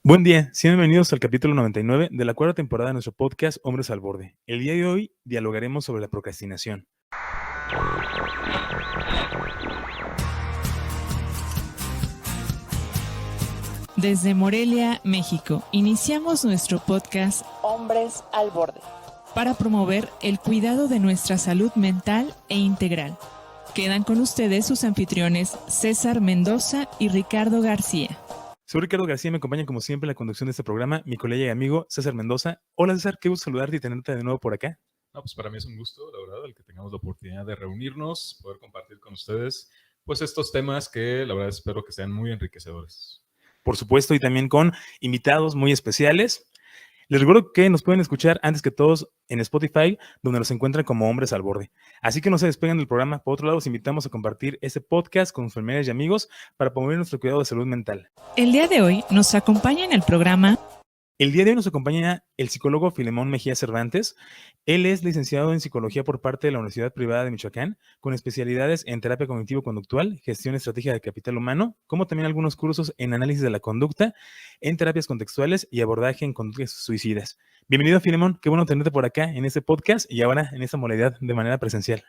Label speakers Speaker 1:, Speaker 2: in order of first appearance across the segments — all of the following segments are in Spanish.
Speaker 1: Buen día, sean bienvenidos al capítulo 99 de la cuarta temporada de nuestro podcast Hombres al Borde. El día de hoy dialogaremos sobre la procrastinación.
Speaker 2: Desde Morelia, México, iniciamos nuestro podcast
Speaker 3: Hombres al Borde
Speaker 2: para promover el cuidado de nuestra salud mental e integral. Quedan con ustedes sus anfitriones César Mendoza y Ricardo García.
Speaker 1: Soy Ricardo García y me acompaña como siempre en la conducción de este programa mi colega y amigo César Mendoza. Hola César, qué gusto saludarte y tenerte de nuevo por acá.
Speaker 4: No, pues para mí es un gusto, la verdad, el que tengamos la oportunidad de reunirnos, poder compartir con ustedes pues estos temas que la verdad espero que sean muy enriquecedores.
Speaker 1: Por supuesto, y también con invitados muy especiales. Les recuerdo que nos pueden escuchar antes que todos en Spotify, donde nos encuentran como Hombres al Borde. Así que no se despeguen del programa. Por otro lado, los invitamos a compartir este podcast con sus familiares y amigos para promover nuestro cuidado de salud mental.
Speaker 2: El día de hoy nos acompaña en el programa.
Speaker 1: El día de hoy nos acompaña el psicólogo Filemón Mejía Cervantes. Él es licenciado en psicología por parte de la Universidad Privada de Michoacán, con especialidades en terapia cognitivo-conductual, gestión estratégica de capital humano, como también algunos cursos en análisis de la conducta, en terapias contextuales y abordaje en conductas suicidas. Bienvenido, Filemón. Qué bueno tenerte por acá en este podcast y ahora en esta modalidad de manera presencial.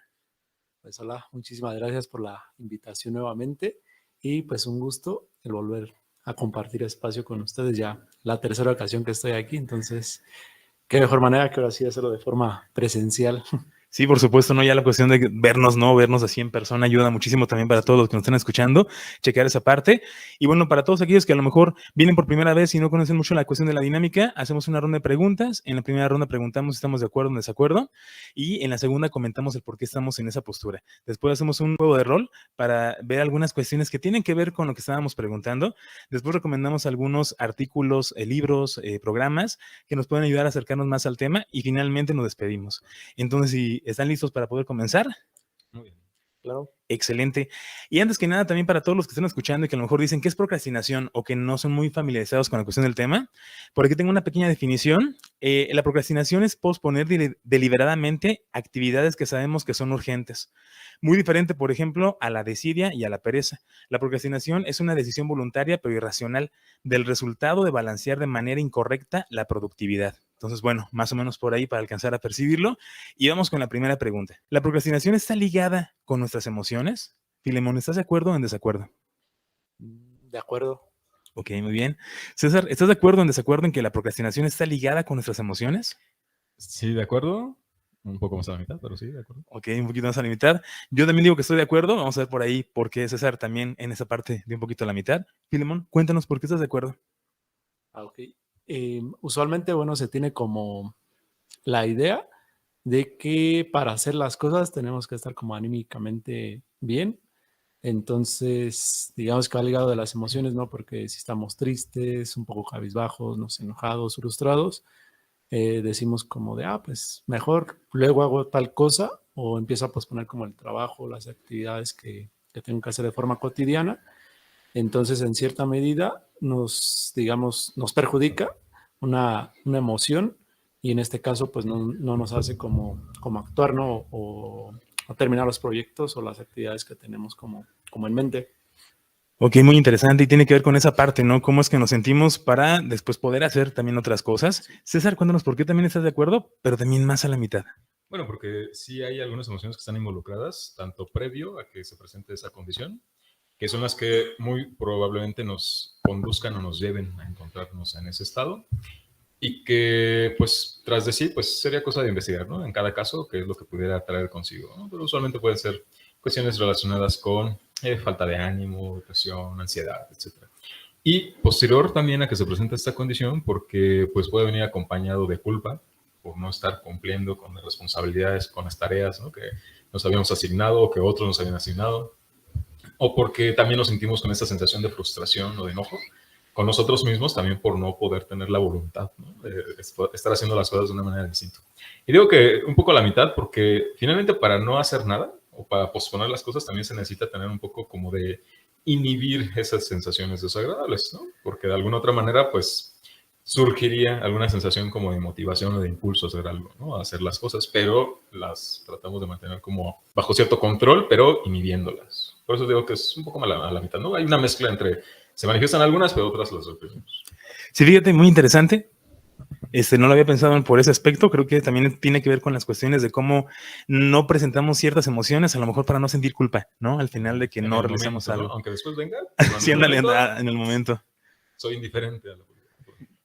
Speaker 5: Pues hola, muchísimas gracias por la invitación nuevamente y pues un gusto el volver a compartir espacio con ustedes, ya la tercera ocasión que estoy aquí, entonces qué mejor manera que ahora sí hacerlo de forma presencial.
Speaker 1: Sí, por supuesto, ¿no? Ya la cuestión de vernos, ¿no? Vernos así en persona ayuda muchísimo también para todos los que nos están escuchando, checar esa parte. Y bueno, para todos aquellos que a lo mejor vienen por primera vez y no conocen mucho la cuestión de la dinámica, hacemos una ronda de preguntas. En la primera ronda preguntamos si estamos de acuerdo o en desacuerdo. Y en la segunda comentamos el por qué estamos en esa postura. Después hacemos un juego de rol para ver algunas cuestiones que tienen que ver con lo que estábamos preguntando. Después recomendamos algunos artículos, libros, programas que nos pueden ayudar a acercarnos más al tema. Y finalmente nos despedimos. Entonces, si ¿están listos para poder comenzar?
Speaker 4: Muy bien.
Speaker 5: Claro.
Speaker 1: Excelente. Y antes que nada, también para todos los que están escuchando y que a lo mejor dicen que es procrastinación o que no son muy familiarizados con la cuestión del tema, por aquí tengo una pequeña definición. La procrastinación es posponer deliberadamente actividades que sabemos que son urgentes. Muy diferente, por ejemplo, a la desidia y a la pereza. La procrastinación es una decisión voluntaria pero irracional del resultado de balancear de manera incorrecta la productividad. Entonces, bueno, más o menos por ahí para alcanzar a percibirlo. Y vamos con la primera pregunta. ¿La procrastinación está ligada con nuestras emociones? Filemón, ¿estás de acuerdo o en desacuerdo?
Speaker 5: De acuerdo.
Speaker 1: Ok, muy bien. César, ¿estás de acuerdo o en desacuerdo en que la procrastinación está ligada con nuestras emociones?
Speaker 4: Sí, de acuerdo. Un poco más a la mitad, pero sí, de acuerdo.
Speaker 1: Ok, un poquito más a la mitad. Yo también digo que estoy de acuerdo. Vamos a ver por ahí por qué César también en esa parte de un poquito a la mitad. Filemón, cuéntanos por qué estás de acuerdo.
Speaker 5: Ok. Usualmente, bueno, se tiene como la idea de que para hacer las cosas tenemos que estar como anímicamente bien. Entonces, digamos que va ligado de las emociones, ¿no? Porque si estamos tristes, un poco cabizbajos, no sé, enojados, frustrados, decimos como de, pues mejor luego hago tal cosa o empiezo a posponer como el trabajo, las actividades que tengo que hacer de forma cotidiana. Entonces, en cierta medida, digamos, nos perjudica una emoción y en este caso, pues no nos hace como actuar, ¿no? O terminar los proyectos o las actividades que tenemos como en mente.
Speaker 1: Ok, muy interesante y tiene que ver con esa parte, ¿no? Cómo es que nos sentimos para después poder hacer también otras cosas. César, cuéntanos por qué también estás de acuerdo, pero también más a la mitad.
Speaker 4: Bueno, porque sí hay algunas emociones que están involucradas, tanto previo a que se presente esa condición, que son las que muy probablemente nos conduzcan o nos lleven a encontrarnos en ese estado. Y que, pues, tras de sí, pues sería cosa de investigar, ¿no? En cada caso, qué es lo que pudiera traer consigo, ¿no? Pero usualmente pueden ser cuestiones relacionadas con falta de ánimo, depresión, ansiedad, etc. Y posterior también a que se presente esta condición, porque pues puede venir acompañado de culpa por no estar cumpliendo con las responsabilidades, con las tareas, ¿no? Que nos habíamos asignado o que otros nos habían asignado, o porque también nos sentimos con esta sensación de frustración o de enojo con nosotros mismos también por no poder tener la voluntad, ¿no? De estar haciendo las cosas de una manera distinta. Y digo que un poco a la mitad porque finalmente para no hacer nada o para posponer las cosas también se necesita tener un poco como de inhibir esas sensaciones desagradables, ¿no? Porque de alguna otra manera pues surgiría alguna sensación como de motivación o de impulso a hacer algo, ¿no? A hacer las cosas, pero las tratamos de mantener como bajo cierto control, pero inhibiéndolas. Por eso digo que es un poco a la mitad, ¿no? Hay una mezcla entre se manifiestan algunas, pero otras las reprimimos.
Speaker 1: Sí, fíjate, muy interesante. No lo había pensado por ese aspecto. Creo que también tiene que ver con las cuestiones de cómo no presentamos ciertas emociones, a lo mejor para no sentir culpa, ¿no? Al final de que
Speaker 4: En
Speaker 1: no
Speaker 4: el
Speaker 1: realizamos
Speaker 4: momento, ¿no?
Speaker 1: algo.
Speaker 4: Aunque después venga, pero
Speaker 1: Sí,
Speaker 4: en el
Speaker 1: ándale,
Speaker 4: momento
Speaker 1: en el momento.
Speaker 4: soy indiferente a la política.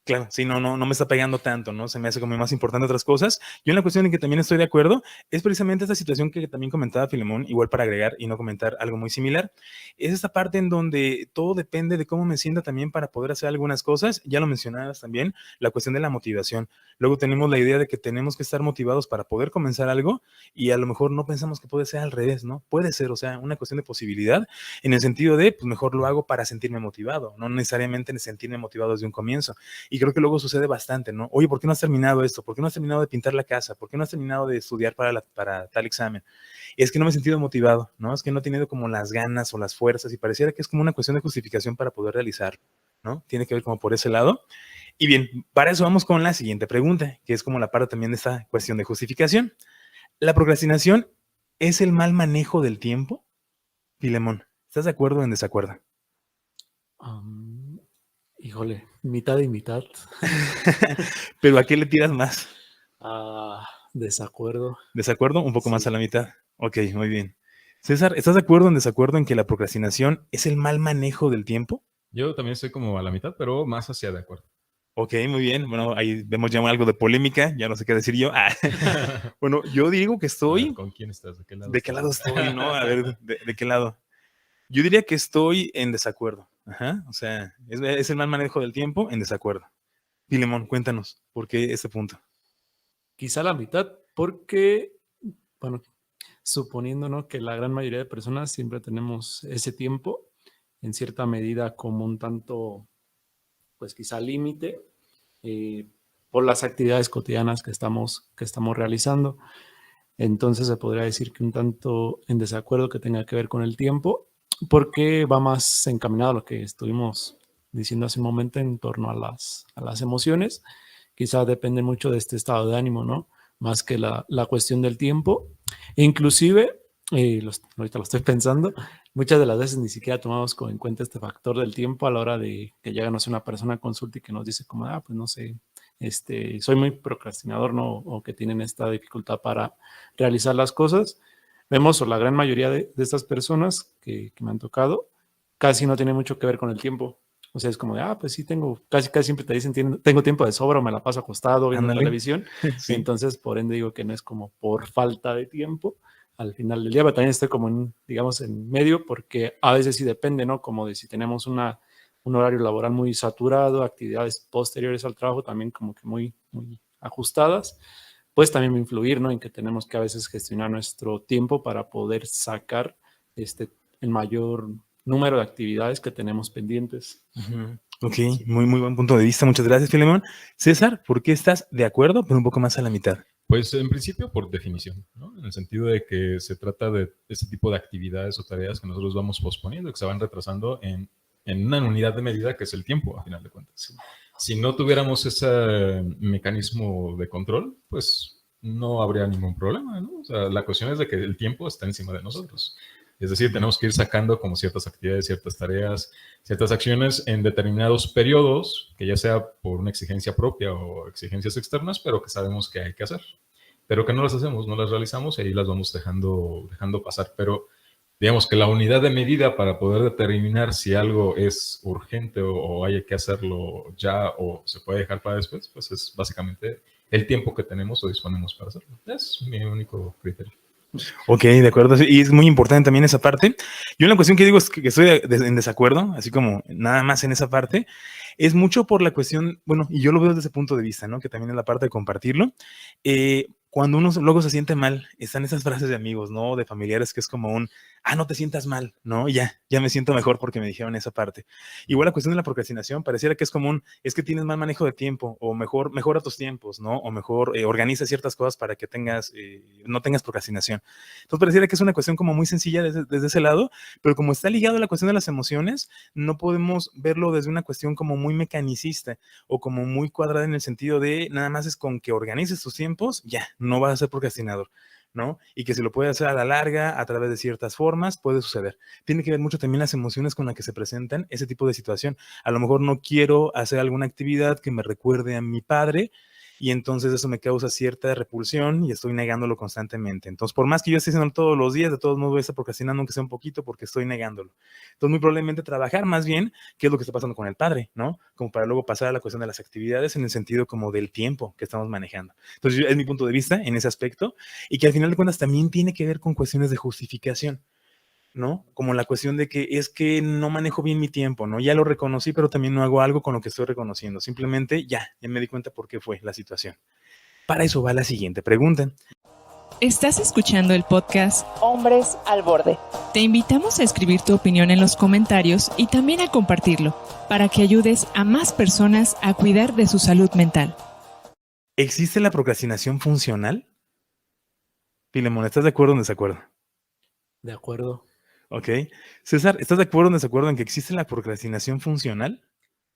Speaker 1: Claro, sí, no me está pegando tanto, ¿no? Se me hace como más importante otras cosas. Yo en la cuestión en que también estoy de acuerdo es precisamente esta situación que también comentaba Filemón, igual para agregar y no comentar algo muy similar, es esta parte en donde todo depende de cómo me sienta también para poder hacer algunas cosas. Ya lo mencionabas también, la cuestión de la motivación. Luego tenemos la idea de que tenemos que estar motivados para poder comenzar algo y a lo mejor no pensamos que puede ser al revés, ¿no? Puede ser, o sea, una cuestión de posibilidad en el sentido de, pues mejor lo hago para sentirme motivado, no necesariamente sentirme motivado desde un comienzo. Y creo que luego sucede bastante, ¿no? Oye, ¿por qué no has terminado esto? ¿Por qué no has terminado de pintar la casa? ¿Por qué no has terminado de estudiar para tal examen? Es que no me he sentido motivado, ¿no? Es que no he tenido como las ganas o las fuerzas y pareciera que es como una cuestión de justificación para poder realizarlo, ¿no? Tiene que ver como por ese lado. Y bien, para eso vamos con la siguiente pregunta, que es como la parte también de esta cuestión de justificación. ¿La procrastinación es el mal manejo del tiempo? Filemón, ¿estás de acuerdo o en desacuerdo?
Speaker 5: Híjole, mitad y mitad.
Speaker 1: ¿Pero a qué le tiras más?
Speaker 5: Desacuerdo.
Speaker 1: ¿Desacuerdo? Un poco más a
Speaker 5: Sí.
Speaker 1: la mitad. Ok, muy bien. César, ¿estás de acuerdo o en desacuerdo en que la procrastinación es el mal manejo del tiempo?
Speaker 4: Yo también estoy como a la mitad, pero más hacia de acuerdo.
Speaker 1: Ok, muy bien. Bueno, ahí vemos ya algo de polémica, ya no sé qué decir yo. Bueno, yo digo que
Speaker 4: A ver,
Speaker 1: estoy.
Speaker 4: ¿con quién estás? ¿De qué lado
Speaker 1: ¿De qué
Speaker 4: estás?
Speaker 1: lado estoy, no? A ver, ¿de qué lado? Yo diría que estoy en desacuerdo. Ajá, o sea, es el mal manejo del tiempo en desacuerdo. Filemón, cuéntanos, ¿por qué este punto?
Speaker 5: Quizá la mitad, porque, bueno, suponiendo, ¿no?, que la gran mayoría de personas siempre tenemos ese tiempo, en cierta medida como un tanto, pues quizá límite, eh, por las actividades cotidianas que estamos realizando. Entonces se podría decir que un tanto en desacuerdo que tenga que ver con el tiempo, porque va más encaminado a lo que estuvimos diciendo hace un momento en torno a las emociones. Quizá depende mucho de este estado de ánimo, ¿no? Más que la cuestión del tiempo. E inclusive, ahorita lo estoy pensando, muchas de las veces ni siquiera tomamos en cuenta este factor del tiempo a la hora de que llega, no sé, una persona a consulta y que nos dice como, pues no sé, soy muy procrastinador, ¿no? O que tienen esta dificultad para realizar las cosas. Vemos, o la gran mayoría de estas personas que me han tocado, casi no tiene mucho que ver con el tiempo. O sea, es como de, pues sí, casi siempre te dicen, tengo tiempo de sobra o me la paso acostado viendo
Speaker 1: Ándale.
Speaker 5: televisión.
Speaker 1: Sí.
Speaker 5: Entonces, por ende, digo que no es como por falta de tiempo al final del día, pero también estoy como digamos, en medio, porque a veces sí depende, ¿no? Como de si tenemos un horario laboral muy saturado, actividades posteriores al trabajo también como que muy ajustadas, pues también va a influir, ¿no? En que tenemos que a veces gestionar nuestro tiempo para poder sacar el mayor número de actividades que tenemos pendientes.
Speaker 1: Ok, muy buen punto de vista. Muchas gracias, Filemón. César, ¿por qué estás de acuerdo, pero un poco más a la mitad?
Speaker 4: Pues en principio por definición, ¿no? En el sentido de que se trata de este tipo de actividades o tareas que nosotros vamos posponiendo, que se van retrasando en una unidad de medida que es el tiempo, a final de cuentas. Si no tuviéramos ese mecanismo de control, pues no habría ningún problema, ¿no? O sea, la cuestión es de que el tiempo está encima de nosotros. Es decir, tenemos que ir sacando como ciertas actividades, ciertas tareas, ciertas acciones en determinados periodos, que ya sea por una exigencia propia o exigencias externas, pero que sabemos que hay que hacer. Pero que no las hacemos, no las realizamos y ahí las vamos dejando pasar. Pero digamos que la unidad de medida para poder determinar si algo es urgente o hay que hacerlo ya o se puede dejar para después, pues es básicamente el tiempo que tenemos o disponemos para hacerlo. Es mi único criterio.
Speaker 1: Ok, de acuerdo. Y es muy importante también esa parte. Yo la cuestión que digo es que estoy en desacuerdo, así como nada más en esa parte, es mucho por la cuestión, bueno, y yo lo veo desde ese punto de vista, ¿no? Que también es la parte de compartirlo. Cuando uno luego se siente mal, están esas frases de amigos, ¿no? De familiares que es como no te sientas mal, ¿no? Ya me siento mejor porque me dijeron esa parte. Igual la cuestión de la procrastinación, pareciera que es común, es que tienes mal manejo de tiempo, o mejora tus tiempos, ¿no? O mejor organiza ciertas cosas para que no tengas procrastinación. Entonces pareciera que es una cuestión como muy sencilla desde ese lado, pero como está ligado a la cuestión de las emociones, no podemos verlo desde una cuestión como muy mecanicista o como muy cuadrada en el sentido de nada más es con que organices tus tiempos, ya, no vas a ser procrastinador, ¿no? Y que si lo puede hacer a la larga, a través de ciertas formas, puede suceder. Tiene que ver mucho también las emociones con las que se presentan ese tipo de situación. A lo mejor no quiero hacer alguna actividad que me recuerde a mi padre, y entonces eso me causa cierta repulsión y estoy negándolo constantemente. Entonces, por más que yo esté haciendo todos los días, de todos modos voy a estar procrastinando aunque sea un poquito porque estoy negándolo. Entonces, muy probablemente trabajar más bien qué es lo que está pasando con el padre, ¿no? Como para luego pasar a la cuestión de las actividades en el sentido como del tiempo que estamos manejando. Entonces, es mi punto de vista en ese aspecto, y que al final de cuentas también tiene que ver con cuestiones de justificación, ¿no? Como la cuestión de que es que no manejo bien mi tiempo, ¿no? Ya lo reconocí, pero también no hago algo con lo que estoy reconociendo. Simplemente ya me di cuenta por qué fue la situación. Para eso va la siguiente pregunta.
Speaker 2: Estás escuchando el podcast
Speaker 3: Hombres al Borde.
Speaker 2: Te invitamos a escribir tu opinión en los comentarios y también a compartirlo, para que ayudes a más personas a cuidar de su salud mental.
Speaker 1: ¿Existe la procrastinación funcional? Filemón, ¿estás de acuerdo o en desacuerdo?
Speaker 5: De acuerdo.
Speaker 1: Ok. César, ¿estás de acuerdo o en desacuerdo en que existe la procrastinación funcional?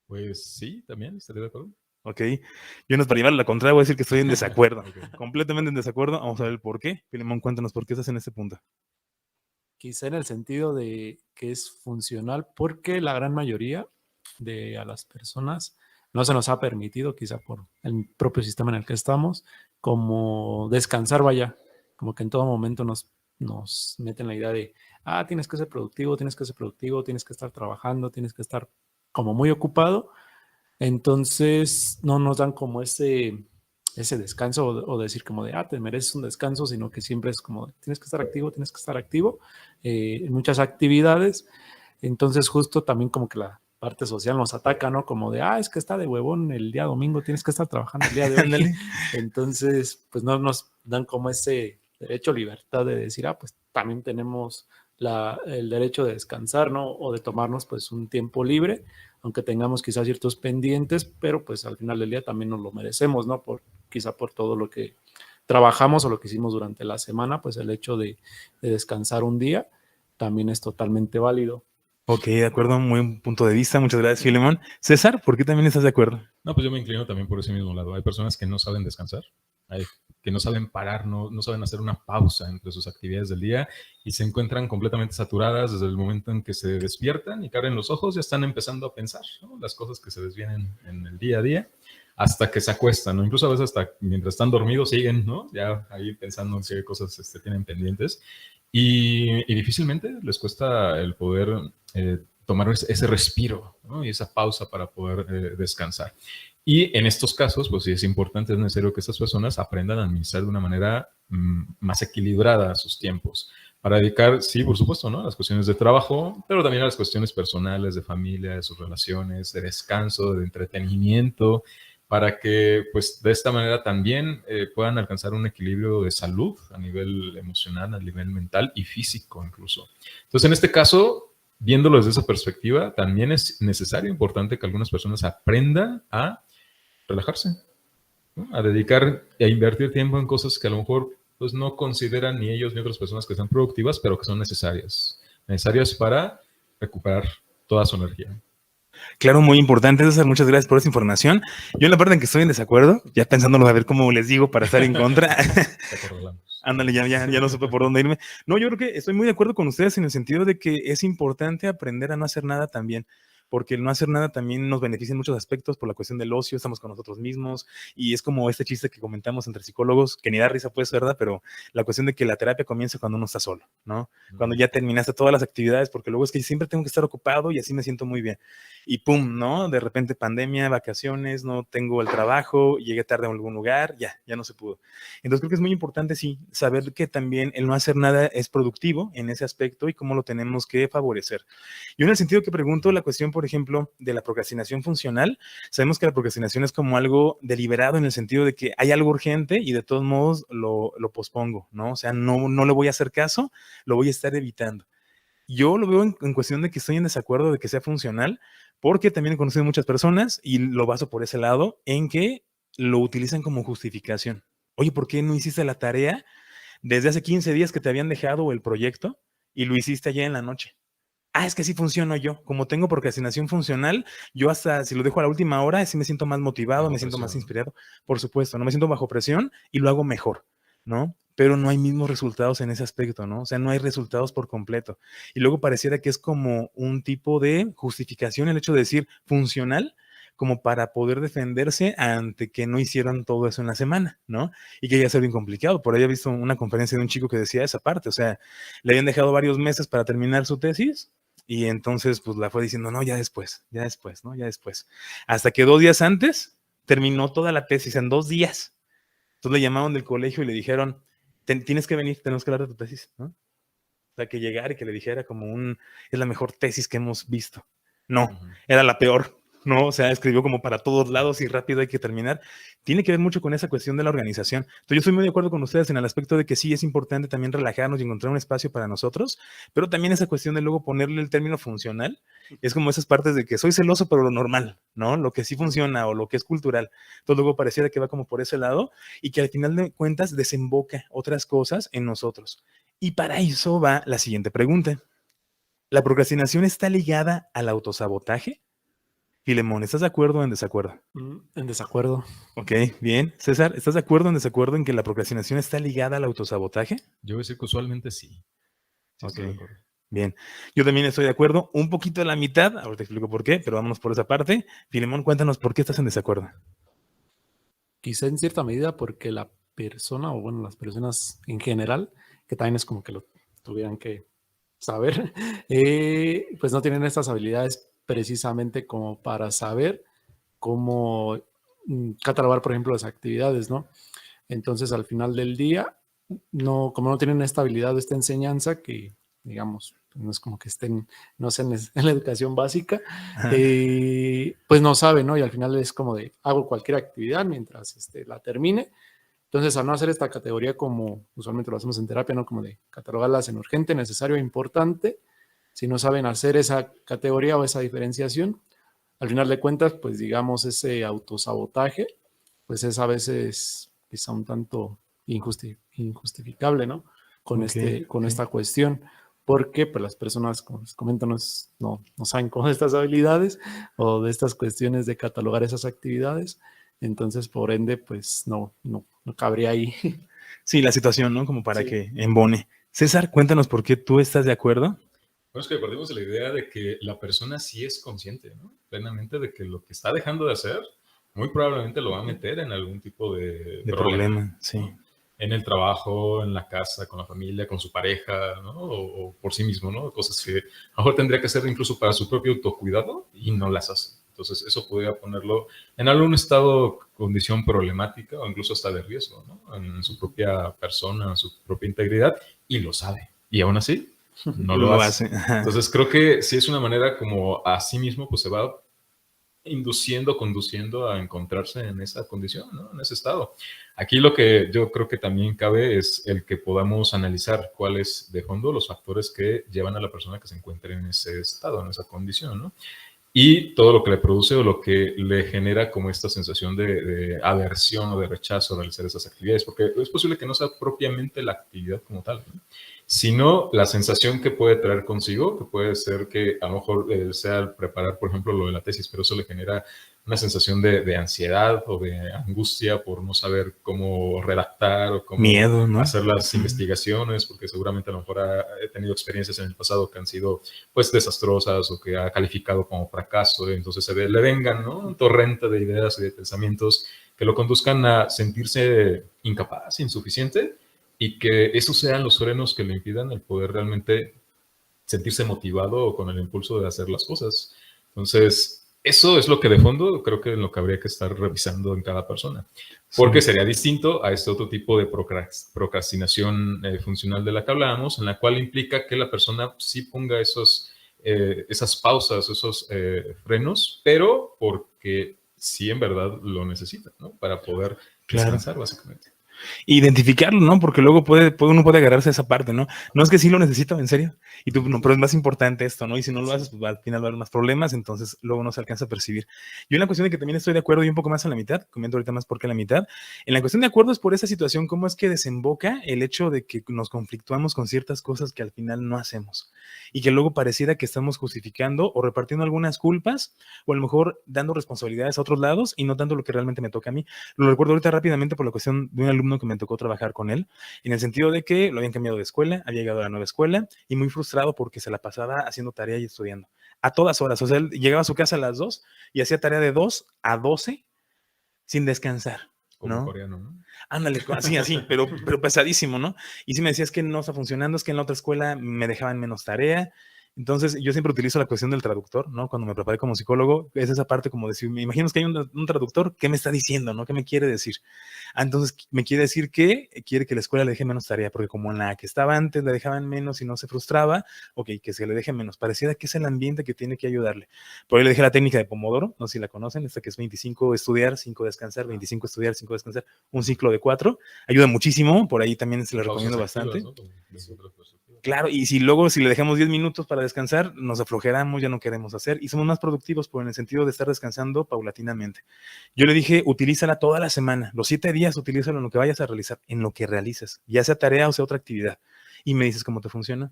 Speaker 4: Pues sí, también estaría de acuerdo.
Speaker 1: Ok. Yo no es para llevarlo a la contraria, voy a decir que estoy en desacuerdo.
Speaker 4: Ok.
Speaker 1: Completamente en desacuerdo. Vamos a ver el por qué. Filemón, cuéntanos por qué estás en este punto.
Speaker 5: Quizá en el sentido de que es funcional porque la gran mayoría de a las personas no se nos ha permitido, quizá por el propio sistema en el que estamos, como descansar, vaya, como que en todo momento nos meten la idea de, tienes que ser productivo, tienes que ser productivo, tienes que estar trabajando, tienes que estar como muy ocupado. Entonces no nos dan como ese descanso o decir como de, te mereces un descanso, sino que siempre es como, tienes que estar activo en muchas actividades. Entonces justo también como que la parte social nos ataca, ¿no? Como de, es que está de huevón el día domingo, tienes que estar trabajando el día de hoy. Entonces, pues no nos dan como ese derecho, libertad de decir, pues también tenemos el derecho de descansar, ¿no? O de tomarnos pues un tiempo libre, aunque tengamos quizás ciertos pendientes, pero pues al final del día también nos lo merecemos, ¿no? Quizá por todo lo que trabajamos o lo que hicimos durante la semana, pues el hecho de descansar un día también es totalmente válido.
Speaker 1: Ok, de acuerdo, muy buen punto de vista. Muchas gracias, Filemón. César, ¿por qué también estás de acuerdo?
Speaker 4: No, pues yo me inclino también por ese mismo lado. Hay personas que no saben descansar, que no saben parar, no saben hacer una pausa entre sus actividades del día y se encuentran completamente saturadas desde el momento en que se despiertan y que abren los ojos, ya están empezando a pensar, ¿no? Las cosas que se les vienen en el día a día hasta que se acuestan, ¿no? Incluso a veces hasta mientras están dormidos siguen, ¿no? Ya ahí pensando en qué cosas tienen pendientes y difícilmente les cuesta el poder tomar ese respiro, ¿no? Y esa pausa para poder descansar. Y en estos casos, pues sí es importante, es necesario que estas personas aprendan a administrar de una manera más equilibrada sus tiempos, para dedicar, sí, por supuesto, ¿no? A las cuestiones de trabajo, pero también a las cuestiones personales, de familia, de sus relaciones, de descanso, de entretenimiento, para que, pues, de esta manera también puedan alcanzar un equilibrio de salud a nivel emocional, a nivel mental y físico incluso. Entonces, en este caso, viéndolo desde esa perspectiva, también es necesario, importante que algunas personas aprendan a relajarse, ¿no? A dedicar, a invertir tiempo en cosas que a lo mejor pues, no consideran ni ellos ni otras personas que sean productivas, pero que son necesarias para recuperar toda su energía.
Speaker 1: Claro, muy importante, César, muchas gracias por esa información. Yo en la parte en que estoy en desacuerdo, ya pensándolo a ver cómo les digo para estar en contra. Ándale, ya no supe por dónde irme. No, yo creo que estoy muy de acuerdo con ustedes en el sentido de que es importante aprender a no hacer nada también, porque el no hacer nada también nos beneficia en muchos aspectos por la cuestión del ocio, estamos con nosotros mismos, y es como este chiste que comentamos entre psicólogos, que ni da risa pues, ¿verdad? Pero la cuestión de que la terapia comienza cuando uno está solo, ¿no? Cuando ya terminaste todas las actividades, porque luego es que siempre tengo que estar ocupado y así me siento muy bien. Y pum, ¿no? De repente pandemia, vacaciones, no tengo el trabajo, llegué tarde a algún lugar, ya no se pudo. Entonces creo que es muy importante, sí, saber que también el no hacer nada es productivo en ese aspecto y cómo lo tenemos que favorecer. Yo en el sentido que pregunto la cuestión, por ejemplo, de la procrastinación funcional, sabemos que la procrastinación es como algo deliberado en el sentido de que hay algo urgente y de todos modos lo pospongo, ¿no? O sea, no le voy a hacer caso, lo voy a estar evitando. Yo lo veo en cuestión de que estoy en desacuerdo de que sea funcional, porque también he conocido muchas personas y lo baso por ese lado, en que lo utilizan como justificación. Oye, ¿por qué no hiciste la tarea desde hace 15 días que te habían dejado el proyecto y lo hiciste ayer en la noche? Es que así funciono yo. Como tengo procrastinación funcional, yo hasta si lo dejo a la última hora, así me siento más motivado, me siento más inspirado. Por supuesto, no me siento bajo presión y lo hago mejor, ¿no? pero no hay mismos resultados en ese aspecto, ¿no? O sea, no hay resultados por completo. Y luego pareciera que es como un tipo de justificación el hecho de decir funcional, como para poder defenderse ante que no hicieran todo eso en la semana, ¿no? Y que ya sea bien complicado. Por ahí he visto una conferencia de un chico que decía esa parte, o sea, le habían dejado varios meses para terminar su tesis y entonces pues la fue diciendo, no, ya después, ¿no? Ya después. Hasta que 2 días antes terminó toda la tesis en 2 días. Entonces le llamaron del colegio y le dijeron, tienes que venir, tenemos que hablar de tu tesis, ¿no? O sea, que llegara y que le dijera es la mejor tesis que hemos visto. No, era la peor, ¿no? O sea, escribió como para todos lados y rápido hay que terminar. Tiene que ver mucho con esa cuestión de la organización. Entonces yo estoy muy de acuerdo con ustedes en el aspecto de que sí es importante también relajarnos y encontrar un espacio para nosotros, pero también esa cuestión de luego ponerle el término funcional, es como esas partes de que soy celoso pero lo normal, ¿no? Lo que sí funciona o lo que es cultural. Entonces luego pareciera que va como por ese lado y que al final de cuentas desemboca otras cosas en nosotros. Y para eso va la siguiente pregunta. ¿La procrastinación está ligada al autosabotaje? Filemón, ¿estás de acuerdo o en desacuerdo?
Speaker 5: En desacuerdo.
Speaker 1: Ok, bien. César, ¿estás de acuerdo o en desacuerdo en que la procrastinación está ligada al autosabotaje?
Speaker 4: Yo voy a decir que usualmente sí. Sí,
Speaker 1: Ok,
Speaker 4: estoy de acuerdo.
Speaker 1: bien. Yo también estoy de acuerdo, un poquito a la mitad, ahora te explico por qué, pero vámonos por esa parte. Filemón, cuéntanos por qué estás en desacuerdo.
Speaker 5: Quizá en cierta medida porque la persona, o bueno, las personas en general, que también es como que lo tuvieran que saber, pues no tienen estas habilidades precisamente como para saber cómo catalogar, por ejemplo, las actividades, ¿no? Entonces, al final del día, no, como no tienen esta habilidad o esta enseñanza que, digamos, no es como que estén, no sé, en la educación básica, pues no saben, ¿no? Y al final es como de, hago cualquier actividad mientras la termine. Entonces, al no hacer esta categoría como usualmente lo hacemos en terapia, ¿no? Como de catalogarlas en urgente, necesario e importante, si no saben hacer esa categoría o esa diferenciación, al final de cuentas, pues digamos, ese autosabotaje, pues es a veces quizá un tanto injustificable, ¿no? Con, con esta cuestión, porque pues las personas, como les comento, no saben cómo estas habilidades o de estas cuestiones de catalogar esas actividades, entonces por ende, pues no cabría ahí.
Speaker 1: Sí, la situación, ¿no? Como para que embone. César, cuéntanos por qué tú estás de acuerdo.
Speaker 4: Bueno, es que partimos de la idea de que la persona sí es consciente, ¿no? Plenamente de que lo que está dejando de hacer, muy probablemente lo va a meter en algún tipo de
Speaker 1: problema, sí.
Speaker 4: ¿no? En el trabajo, en la casa, con la familia, con su pareja, ¿no? O por sí mismo, ¿no? Cosas que a lo mejor tendría que hacer incluso para su propio autocuidado y no las hace. Entonces, eso podría ponerlo en algún estado, condición problemática o incluso hasta de riesgo, ¿no? En su propia persona, en su propia integridad, y lo sabe. Y aún así, no lo hace. Entonces, creo que sí es una manera como a sí mismo, pues se va conduciendo a encontrarse en esa condición, ¿no? En ese estado. Aquí lo que yo creo que también cabe es el que podamos analizar cuáles de fondo los factores que llevan a la persona que se encuentre en ese estado, en esa condición, ¿no? Y todo lo que le produce o lo que le genera como esta sensación de aversión o de rechazo a realizar esas actividades, porque es posible que no sea propiamente la actividad como tal, ¿no? Sino la sensación que puede traer consigo, que puede ser que a lo mejor sea el preparar, por ejemplo, lo de la tesis, pero eso le genera una sensación de ansiedad o de angustia por no saber cómo redactar o cómo
Speaker 1: miedo, ¿no?
Speaker 4: Hacer las investigaciones, porque seguramente a lo mejor he tenido experiencias en el pasado que han sido pues desastrosas o que ha calificado como fracaso, entonces le vengan, ¿no? Un torrente de ideas y de pensamientos que lo conduzcan a sentirse incapaz, insuficiente, y que esos sean los frenos que le impidan el poder realmente sentirse motivado o con el impulso de hacer las cosas. Entonces, eso es lo que de fondo creo que es lo que habría que estar revisando en cada persona. Porque sería distinto a este otro tipo de procrastinación funcional de la que hablábamos, en la cual implica que la persona sí ponga esas pausas, esos frenos, pero porque sí en verdad lo necesita, ¿no? Para poder descansar, básicamente.
Speaker 1: Identificarlo, ¿no? Porque luego uno puede agarrarse a esa parte, ¿no? No es que sí lo necesito, en serio. Y tú, no, pero es más importante esto, ¿no? Y si no lo haces, pues al final va a haber más problemas, entonces luego no se alcanza a percibir. Yo en la cuestión de que también estoy de acuerdo y un poco más a la mitad, comento ahorita más por qué la mitad, en la cuestión de acuerdo es por esa situación, cómo es que desemboca el hecho de que nos conflictuamos con ciertas cosas que al final no hacemos. y que luego pareciera que estamos justificando o repartiendo algunas culpas o a lo mejor dando responsabilidades a otros lados y no tanto lo que realmente me toca a mí. Lo recuerdo ahorita rápidamente por la cuestión de un alumno que me tocó trabajar con él, en el sentido de que lo habían cambiado de escuela, había llegado a la nueva escuela y muy frustrado porque se la pasaba haciendo tarea y estudiando a todas horas. O sea, él llegaba a su casa a las 2 y hacía tarea de 2 a 12 sin descansar,
Speaker 4: Como
Speaker 1: ¿no?
Speaker 4: coreano, ¿no?
Speaker 1: Ándale, así, pero pesadísimo, ¿no? Y si me decías que no está funcionando, es que en la otra escuela me dejaban menos tarea. Entonces, yo siempre utilizo la cuestión del traductor, ¿no? Cuando me preparé como psicólogo, es esa parte como decir, me imagino que hay un traductor, ¿qué me está diciendo, no? ¿Qué me quiere decir? Entonces, me quiere decir que quiere que la escuela le deje menos tarea, porque como en la que estaba antes le dejaban menos y no se frustraba, ok, que se le deje menos. Pareciera que es el ambiente que tiene que ayudarle. Por ahí le dejé la técnica de Pomodoro, no sé si la conocen, esta que es 25 estudiar, 5 descansar, 25 estudiar, 5 descansar, un ciclo de 4. Ayuda muchísimo, por ahí también se le recomiendo bastante.
Speaker 4: Activas, ¿no? Desde otra perspectiva.
Speaker 1: Claro, y si luego, si le dejamos 10 minutos para descansar, nos aflojeramos, ya no queremos hacer y somos más productivos por en el sentido de estar descansando paulatinamente. Yo le dije, utilízala toda la semana, los 7 días, utilízalo en lo que vayas a realizar, en lo que realices, ya sea tarea o sea otra actividad. Y me dices cómo te funciona.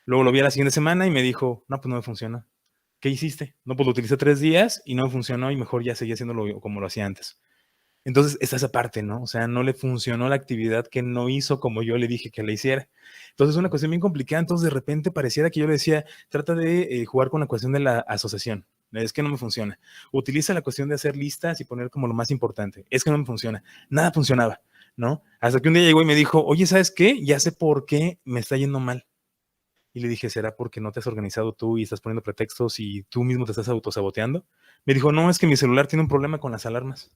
Speaker 1: Luego lo vi a la siguiente semana y me dijo, no, pues no me funciona. ¿Qué hiciste? No, pues lo utilicé 3 días y no me funcionó y mejor ya seguía haciéndolo como lo hacía antes. Entonces, está esa parte, ¿no? O sea, no le funcionó la actividad que no hizo como yo le dije que le hiciera. Entonces, es una cuestión bien complicada. Entonces, de repente pareciera que yo le decía, trata de jugar con la cuestión de la asociación. Es que no me funciona. Utiliza la cuestión de hacer listas y poner como lo más importante. Es que no me funciona. Nada funcionaba, ¿no? Hasta que un día llegó y me dijo, oye, ¿sabes qué? Ya sé por qué me está yendo mal. Y le dije, ¿será porque no te has organizado tú y estás poniendo pretextos y tú mismo te estás autosaboteando? Me dijo, no, es que mi celular tiene un problema con las alarmas.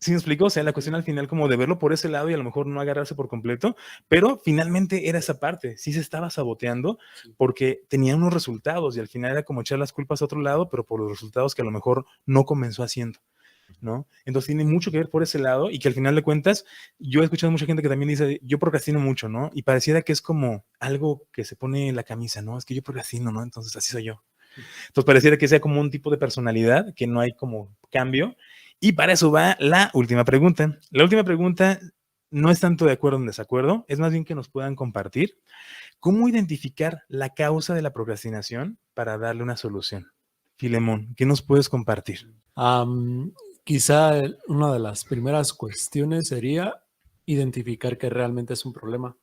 Speaker 1: ¿Sí me explico? O sea, la cuestión al final como de verlo por ese lado y a lo mejor no agarrarse por completo, pero finalmente era esa parte, sí se estaba saboteando porque tenía unos resultados y al final era como echar las culpas a otro lado, pero por los resultados que a lo mejor no comenzó haciendo, ¿no? Entonces tiene mucho que ver por ese lado y que al final de cuentas, yo he escuchado mucha gente que también dice, yo procrastino mucho, ¿no? Y pareciera que es como algo que se pone en la camisa, ¿no? Es que yo procrastino, ¿no? Entonces así soy yo. Entonces pareciera que sea como un tipo de personalidad, que no hay como cambio. Y para eso va la última pregunta. La última pregunta no es tanto de acuerdo o en desacuerdo, es más bien que nos puedan compartir cómo identificar la causa de la procrastinación para darle una solución. Filemón, ¿qué nos puedes compartir?
Speaker 5: Quizá una de las primeras cuestiones sería identificar que realmente es un problema.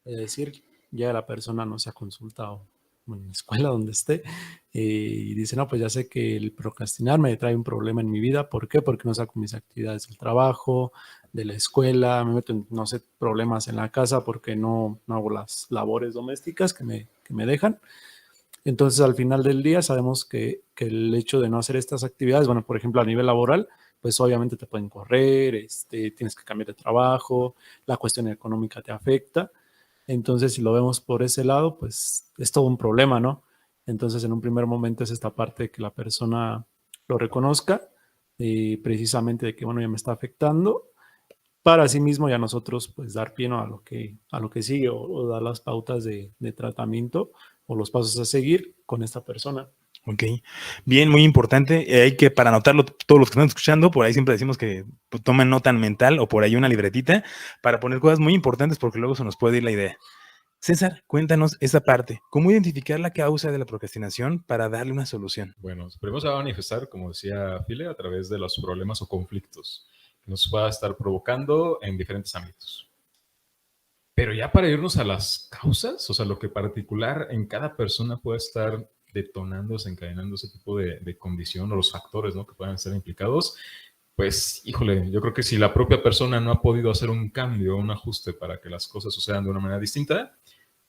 Speaker 5: Es decir, ya la persona no se ha consultado en la escuela donde esté y dice, no, pues ya sé que el procrastinar me trae un problema en mi vida. ¿Por qué? Porque no saco mis actividades del trabajo, de la escuela, me meto en, no sé, problemas en la casa porque no hago las labores domésticas que me dejan. Entonces, al final del día sabemos que el hecho de no hacer estas actividades, bueno, por ejemplo, a nivel laboral, pues obviamente te pueden correr, tienes que cambiar de trabajo, la cuestión económica te afecta. Entonces, si lo vemos por ese lado, pues es todo un problema, ¿no? Entonces, en un primer momento es esta parte de que la persona lo reconozca, precisamente de que, bueno, ya me está afectando, para sí mismo ya nosotros, pues, dar pie, ¿no?, a lo que sigue o dar las pautas de tratamiento o los pasos a seguir con esta persona.
Speaker 1: Ok, bien, muy importante. Hay que, para anotarlo, todos los que están escuchando, por ahí siempre decimos que pues, tomen nota mental o por ahí una libretita para poner cosas muy importantes porque luego se nos puede ir la idea. César, cuéntanos esa parte. ¿Cómo identificar la causa de la procrastinación para darle una solución?
Speaker 4: Bueno, primero se va a manifestar, como decía File, a través de los problemas o conflictos que nos pueda estar provocando en diferentes ámbitos. Pero ya para irnos a las causas, o sea, lo que particular en cada persona puede estar detonando, desencadenando ese tipo de condición o los factores, ¿no?, que puedan estar implicados, pues, híjole, yo creo que si la propia persona no ha podido hacer un cambio, un ajuste para que las cosas sucedan de una manera distinta,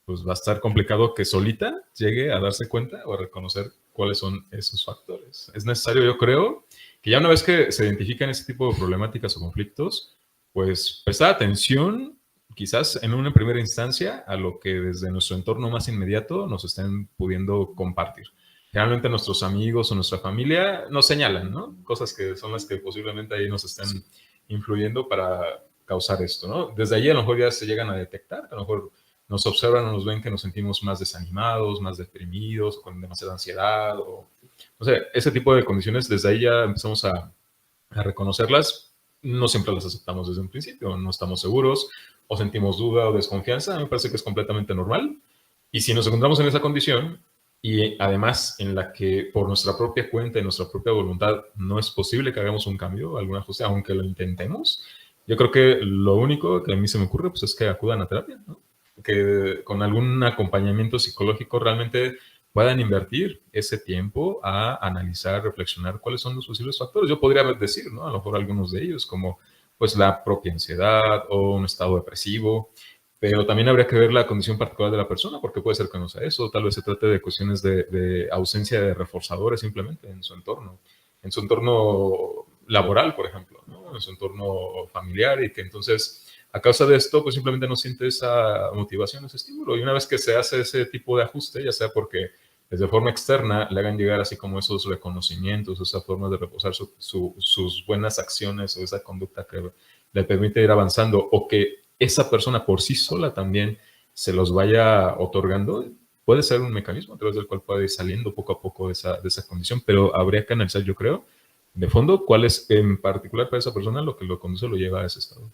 Speaker 4: pues va a estar complicado que solita llegue a darse cuenta o a reconocer cuáles son esos factores. Es necesario, yo creo, que ya una vez que se identifican ese tipo de problemáticas o conflictos, pues prestar atención, quizás en una primera instancia, a lo que desde nuestro entorno más inmediato nos estén pudiendo compartir. Generalmente nuestros amigos o nuestra familia nos señalan, ¿no?, cosas que son las que posiblemente ahí nos están influyendo para causar esto, ¿no? Desde allí a lo mejor ya se llegan a detectar, a lo mejor nos observan o nos ven que nos sentimos más desanimados, más deprimidos, con demasiada ansiedad, o sea, ese tipo de condiciones, desde ahí ya empezamos a reconocerlas. No siempre las aceptamos desde un principio, no estamos seguros, o sentimos duda o desconfianza. Me parece que es completamente normal, Y si nos encontramos en esa condición y además en la que por nuestra propia cuenta y nuestra propia voluntad no es posible que hagamos un cambio, algún ajuste, aunque lo intentemos, yo creo que lo único que a mí se me ocurre pues, es que acudan a terapia, ¿no? Que con algún acompañamiento psicológico realmente puedan invertir ese tiempo a analizar, reflexionar cuáles son los posibles factores. Yo podría decir, ¿no? A lo mejor algunos de ellos, como pues la propia ansiedad o un estado depresivo, pero también habría que ver la condición particular de la persona, porque puede ser que no sea eso, tal vez se trate de cuestiones de ausencia de reforzadores simplemente en su entorno laboral, por ejemplo, ¿no? En su entorno familiar, y que entonces a causa de esto, pues simplemente no siente esa motivación, ese estímulo. Y una vez que se hace ese tipo de ajuste, ya sea porque desde forma externa le hagan llegar así como esos reconocimientos, esa forma de reposar sus buenas acciones o esa conducta que le permite ir avanzando, o que esa persona por sí sola también se los vaya otorgando, puede ser un mecanismo a través del cual puede ir saliendo poco a poco de esa condición, pero habría que analizar, yo creo, de fondo, cuál es en particular para esa persona lo que lo conduce, lo lleva a ese estado.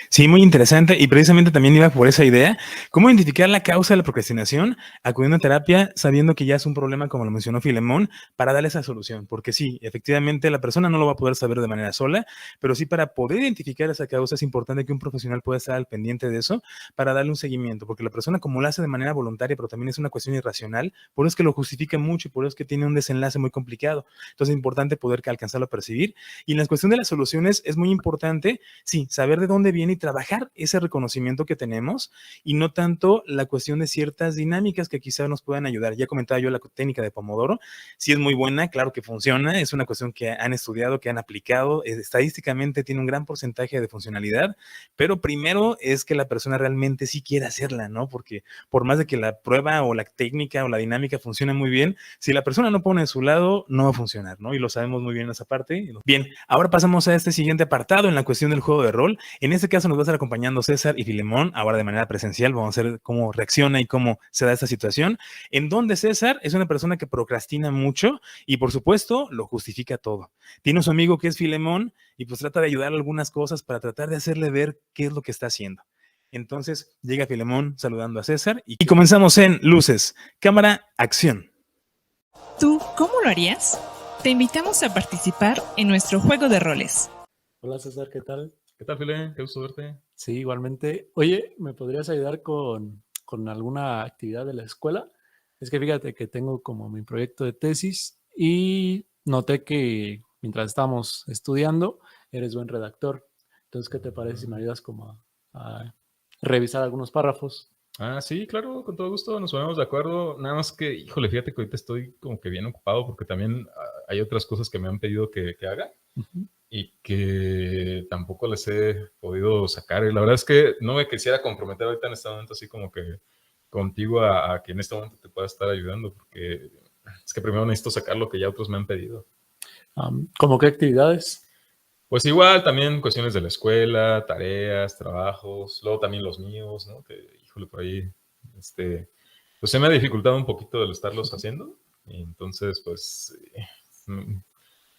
Speaker 1: Sí, muy interesante y precisamente también iba por esa idea. ¿Cómo identificar la causa de la procrastinación? Acudiendo a terapia sabiendo que ya es un problema, como lo mencionó Filemón, para darle esa solución. Porque sí, efectivamente la persona no lo va a poder saber de manera sola, pero sí para poder identificar esa causa es importante que un profesional pueda estar al pendiente de eso para darle un seguimiento. Porque la persona como lo hace de manera voluntaria, pero también es una cuestión irracional, por eso es que lo justifica mucho y por eso es que tiene un desenlace muy complicado. Entonces es importante poder alcanzarlo a percibir. Y en la cuestión de las soluciones es muy importante, sí, saber de dónde viene y trabajar ese reconocimiento que tenemos y no tanto la cuestión de ciertas dinámicas que quizás nos puedan ayudar. Ya comentaba yo la técnica de Pomodoro, sí es muy buena, claro que funciona, es una cuestión que han estudiado, que han aplicado, estadísticamente tiene un gran porcentaje de funcionalidad, pero primero es que la persona realmente sí quiera hacerla, ¿no? Porque por más de que la prueba o la técnica o la dinámica funcione muy bien, si la persona no pone de su lado, no va a funcionar, ¿no? Y lo sabemos muy bien esa parte. Bien, ahora pasamos a este siguiente apartado en la cuestión del juego de rol. En este caso nos va a estar acompañando César y Filemón, ahora de manera presencial. Vamos a ver cómo reacciona y cómo se da esta situación, en donde César es una persona que procrastina mucho y por supuesto lo justifica todo. Tiene a su amigo que es Filemón y pues trata de ayudarle algunas cosas para tratar de hacerle ver qué es lo que está haciendo. Entonces llega Filemón saludando a César y comenzamos en luces, cámara, acción.
Speaker 2: ¿Tú cómo lo harías? Te invitamos a participar en nuestro juego de roles.
Speaker 5: Hola César, ¿qué tal?
Speaker 4: ¿Qué tal, File? Qué gusto verte.
Speaker 5: Sí, igualmente. Oye, ¿me podrías ayudar con alguna actividad de la escuela? Es que fíjate que tengo como mi proyecto de tesis y noté que mientras estábamos estudiando, eres buen redactor. Entonces, ¿qué te parece si me ayudas como a revisar algunos párrafos?
Speaker 4: Ah, sí, claro, con todo gusto, nos ponemos de acuerdo. Nada más que, híjole, fíjate que ahorita estoy como que bien ocupado porque también hay otras cosas que me han pedido que haga
Speaker 5: Ujú.
Speaker 4: y que tampoco les he podido sacar. Y la verdad es que no me quisiera comprometer ahorita en este momento así como que contigo a que en este momento te pueda estar ayudando, porque es que primero necesito sacar lo que ya otros me han pedido.
Speaker 5: ¿Cómo qué actividades?
Speaker 4: Pues igual también cuestiones de la escuela, tareas, trabajos, luego también los míos, ¿no? Que, híjole, por ahí, pues se me ha dificultado un poquito el estarlos haciendo. Y entonces, pues,